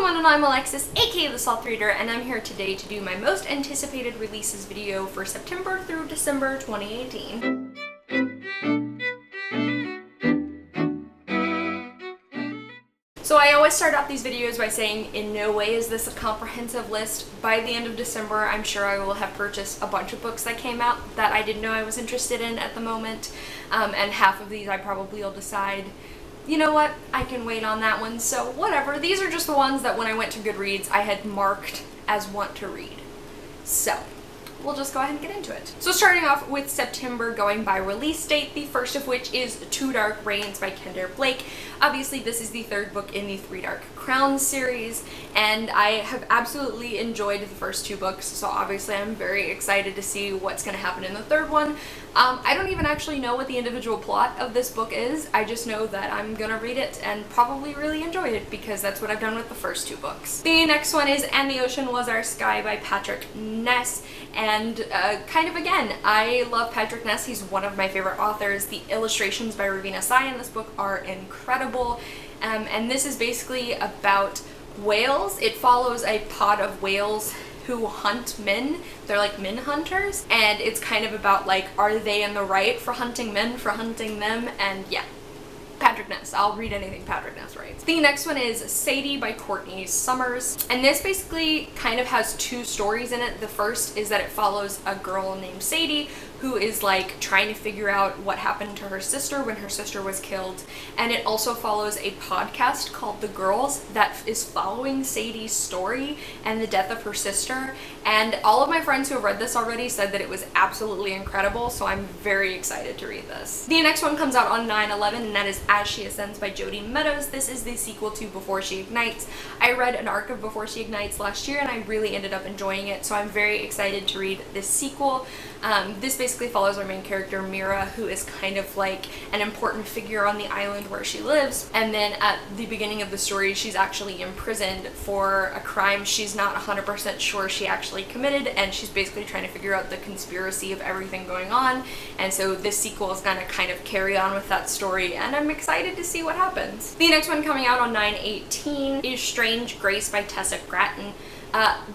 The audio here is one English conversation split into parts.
everyone, and I'm Alexis, aka the Sloth Reader, and I'm here today to do my most anticipated releases video for September through December 2018. So I always start off these videos by saying in no way is this a comprehensive list. By the end of December, I'm sure I will have purchased a bunch of books that came out that I didn't know I was interested in at the moment, and half of these I probably will decide, you know what, I can wait on that one, so whatever. These are just the ones that when I went to Goodreads I had marked as want to read. So we'll just go ahead and get into it. So starting off with September, going by release date, the first of which is Two Dark Reigns by Kendare Blake. Obviously this is the third book in the Three Dark Crowns series, and I have absolutely enjoyed the first two books, so obviously I'm very excited to see what's going to happen in the third one. I don't even actually know what the individual plot of this book is. I just know that I'm gonna read it and probably really enjoy it because that's what I've done with the first two books. The next one is And the Ocean Was Our Sky by Patrick Ness, and kind of again, I love Patrick Ness. He's one of my favorite authors. The illustrations by Ravina Sai in this book are incredible, and this is basically about whales. It follows a pod of whales who hunt men. They're like men hunters, and it's kind of about like, are they in the right for hunting men, for hunting them? And yeah, Patrick Ness. I'll read anything Patrick Ness writes. The next one is Sadie by Courtney Summers, and this basically kind of has two stories in it. The first is that it follows a girl named Sadie who is like trying to figure out what happened to her sister when her sister was killed, and it also follows a podcast called The Girls that is following Sadie's story and the death of her sister, and all of my friends who have read this already said that it was absolutely incredible, so I'm very excited to read this. The next one comes out on 9/11, and that is As She Ascends by Jodi Meadows. This is the sequel to Before She Ignites. I read an arc of Before She Ignites last year and I really ended up enjoying it, so I'm very excited to read this sequel. This basically follows our main character Mira, who is kind of like an important figure on the island where she lives, and then at the beginning of the story she's actually imprisoned for a crime she's not 100% sure she actually committed, and she's basically trying to figure out the conspiracy of everything going on, and so this sequel is going to kind of carry on with that story, and I'm excited to see what happens. The next one coming out on 9/18 is Strange Grace by Tessa Gratton.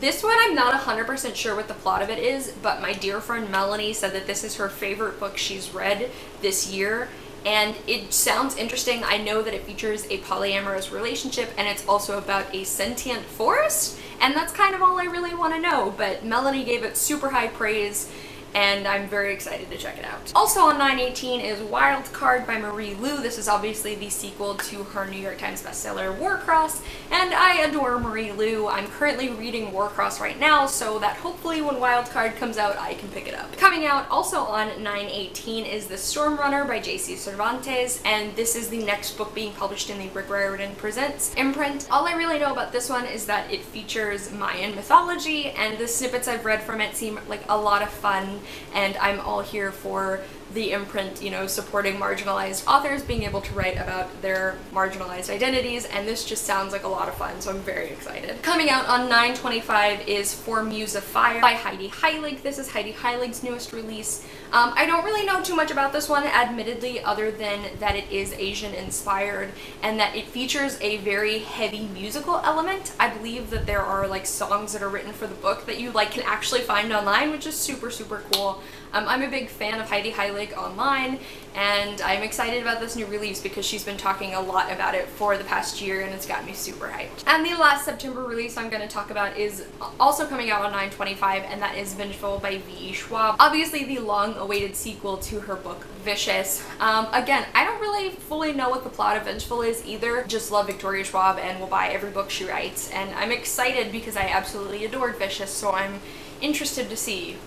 This one I'm not 100% sure what the plot of it is, but my dear friend Melanie said that this is her favorite book she's read this year, and it sounds interesting. I know that it features a polyamorous relationship, and it's also about a sentient forest, and that's kind of all I really want to know, but Melanie gave it super high praise, and I'm very excited to check it out. Also on 9/18 is Wild Card by Marie Lu. This is obviously the sequel to her New York Times bestseller Warcross, and I adore Marie Lu. I'm currently reading Warcross right now, so that hopefully when Wild Card comes out I can pick it up. Coming out also on 9/18 is The Storm Runner by J.C. Cervantes, and this is the next book being published in the Rick Riordan Presents imprint. All I really know about this one is that it features Mayan mythology, and the snippets I've read from it seem like a lot of fun, and I'm all here for the imprint, you know, supporting marginalized authors being able to write about their marginalized identities, and this just sounds like a lot of fun, so I'm very excited. Coming out on 9/25 is For Muse of Fire by Heidi Heilig. This is Heidi Heilig's newest release. I don't really know too much about this one, admittedly, other than that it is Asian inspired and that it features a very heavy musical element. I believe that there are like songs that are written for the book that you like can actually find online, which is super cool. I'm a big fan of Heidi Heilig online, and I'm excited about this new release because she's been talking a lot about it for the past year, and it's got me super hyped. And the last September release I'm going to talk about is also coming out on 9/25, and that is Vengeful by V.E. Schwab. Obviously the long-awaited sequel to her book Vicious. Again, I don't really fully know what the plot of Vengeful is either. Just love Victoria Schwab and will buy every book she writes, and I'm excited because I absolutely adored Vicious, so I'm interested to see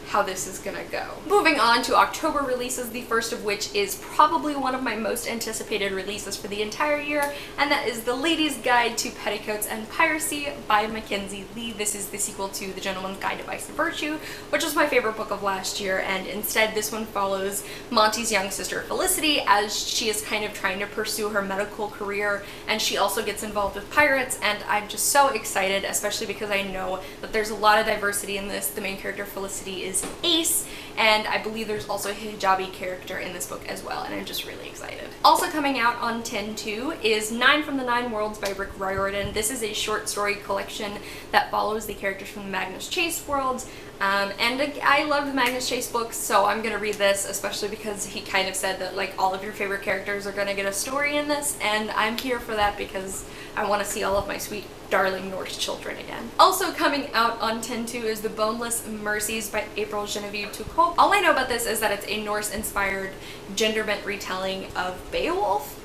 how this is gonna go. Moving on to October releases, the first of which is probably one of my most anticipated releases for the entire year, and that is The Lady's Guide to Petticoats and Piracy by Mackenzie Lee. This is the sequel to The Gentleman's Guide to Vice and Virtue, which was my favorite book of last year, and instead this one follows Monty's young sister Felicity as she is kind of trying to pursue her medical career, and she also gets involved with pirates, and I'm just so excited, especially because I know that there's a lot of diversity in this. The main character Felicity is Ace, and I believe there's also a hijabi character in this book as well, and I'm just really excited. Also coming out on 10/2 is 9 from the Nine Worlds by Rick Riordan. This is a short story collection that follows the characters from the Magnus Chase world. And I love the Magnus Chase books, so I'm gonna read this, especially because he kind of said that like all of your favorite characters are gonna get a story in this, and I'm here for that because I want to see all of my sweet darling Norse children again. Also coming out on 10/2 is The Boneless Mercies by April Genevieve Tucot. All I know about this is that it's a Norse-inspired gender-bent retelling of Beowulf.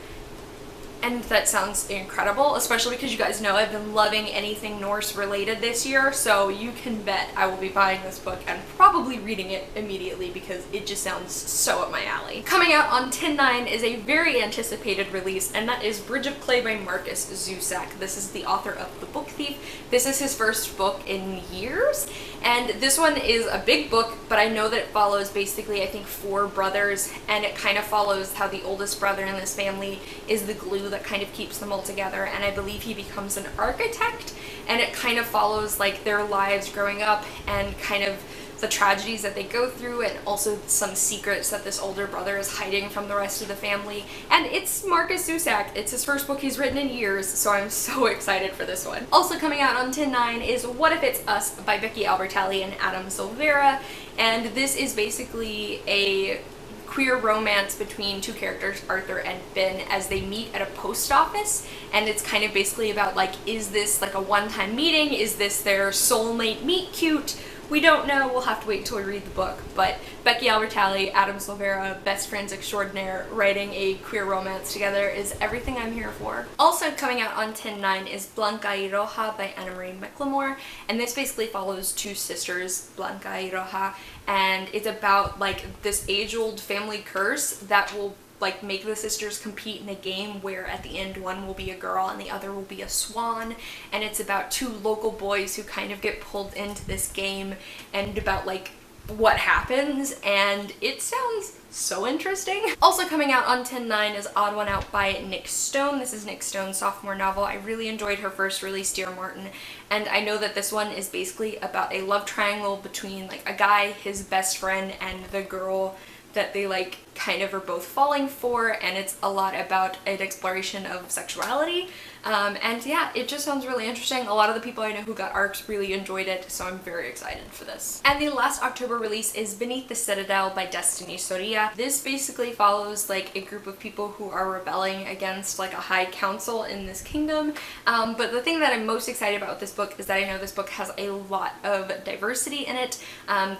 And that sounds incredible, especially because you guys know I've been loving anything Norse related this year, so you can bet I will be buying this book and probably reading it immediately because it just sounds so up my alley. Coming out on 10/9 is a very anticipated release, and that is Bridge of Clay by Marcus Zusak. This is the author of The Book Thief. This is his first book in years, and this one is a big book, but I know that it follows basically I think 4 brothers, and it kind of follows how the oldest brother in this family is the glue that kind of keeps them all together, and I believe he becomes an architect, and it kind of follows like their lives growing up and kind of the tragedies that they go through, and also some secrets that this older brother is hiding from the rest of the family. And it's Marcus Zusak. It's his first book he's written in years, so I'm so excited for this one. Also coming out on 10/9 is What If It's Us by Becky Albertalli and Adam Silvera, and this is basically a queer romance between 2 characters, Arthur and Ben, as they meet at a post office, and it's kind of basically about like, is this like a one-time meeting? Is this their soulmate meet cute? We don't know, we'll have to wait until we read the book, but Becky Albertalli, Adam Silvera, best friends extraordinaire, writing a queer romance together is everything I'm here for. Also coming out on 10/9 is Blanca y Roja by Anna Marie McLemore, and this basically follows 2 sisters, Blanca y Roja, and it's about like this age-old family curse that will like make the sisters compete in a game where at the end one will be a girl and the other will be a swan, and it's about 2 local boys who kind of get pulled into this game and about like what happens, and it sounds so interesting. Also coming out on 10/9 is Odd One Out by Nick Stone. This is Nick Stone's sophomore novel. I really enjoyed her first release, Dear Martin, and I know that this one is basically about a love triangle between like a guy, his best friend, and the girl that they like kind of are both falling for, and it's a lot about an exploration of sexuality. And yeah, it just sounds really interesting. A lot of the people I know who got ARCs really enjoyed it, so I'm very excited for this. And the last October release is Beneath the Citadel by Destiny Soria. This basically follows like a group of people who are rebelling against like a high council in this kingdom. But the thing that I'm most excited about with this book is that I know this book has a lot of diversity in it.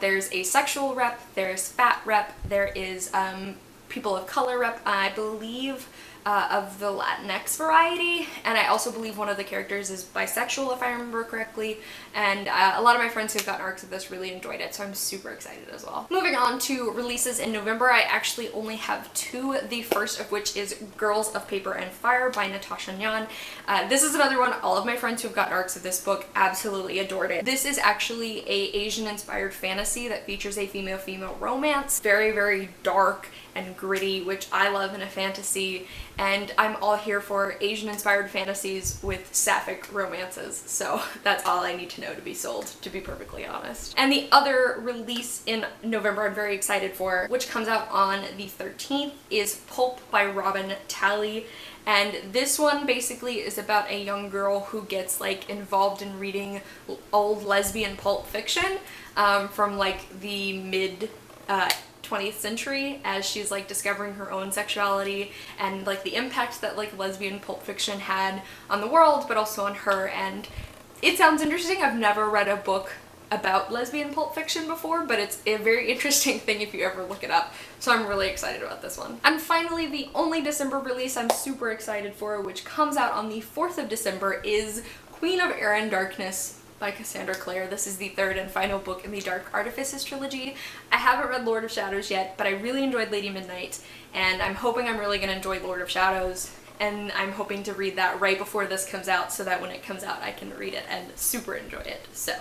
There's a sexual rep, there's fat rep, there is people of color rep, I believe of the Latinx variety, and I also believe one of the characters is bisexual if I remember correctly, and a lot of my friends who've gotten ARCs of this really enjoyed it, so I'm super excited as well. Moving on to releases in November, I actually only have 2, the first of which is Girls of Paper and Fire by Natasha Nyan. This is another one, all of my friends who've gotten ARCs of this book absolutely adored it. This is actually a Asian-inspired fantasy that features a female-female romance, very, very dark and gritty, which I love in a fantasy, and I'm all here for Asian-inspired fantasies with sapphic romances, so that's all I need to know to be sold, to be perfectly honest. And the other release in November I'm very excited for, which comes out on the 13th, is Pulp by Robin Talley. And this one basically is about a young girl who gets like involved in reading old lesbian pulp fiction from like the mid 20th century, as she's like discovering her own sexuality and like the impact that like lesbian pulp fiction had on the world but also on her. And it sounds interesting. I've never read a book about lesbian pulp fiction before, but it's a very interesting thing if you ever look it up, so I'm really excited about this one. And finally, the only December release I'm super excited for, which comes out on the 4th of December, is Queen of Air and Darkness by Cassandra Clare. This is the 3rd and final book in the Dark Artifices trilogy. I haven't read Lord of Shadows yet, but I really enjoyed Lady Midnight, and I'm hoping I'm really going to enjoy Lord of Shadows, and I'm hoping to read that right before this comes out so that when it comes out I can read it and super enjoy it. So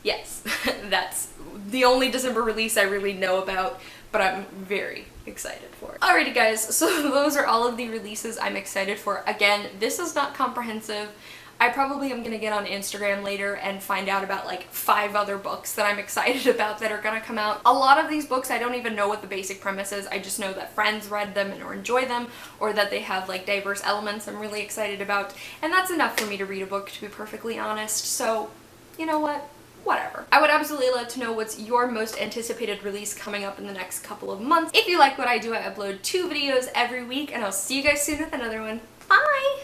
yes, that's the only December release I really know about, but I'm very excited for it. Alrighty guys, so those are all of the releases I'm excited for. Again, this is not comprehensive. I probably am gonna get on Instagram later and find out about like 5 other books that I'm excited about that are gonna come out. A lot of these books, I don't even know what the basic premise is. I just know that friends read them and or enjoy them, or that they have like diverse elements I'm really excited about, and that's enough for me to read a book, to be perfectly honest. So, you know what? Whatever. I would absolutely love to know what's your most anticipated release coming up in the next couple of months. If you like what I do, I upload 2 videos every week, and I'll see you guys soon with another one. Bye!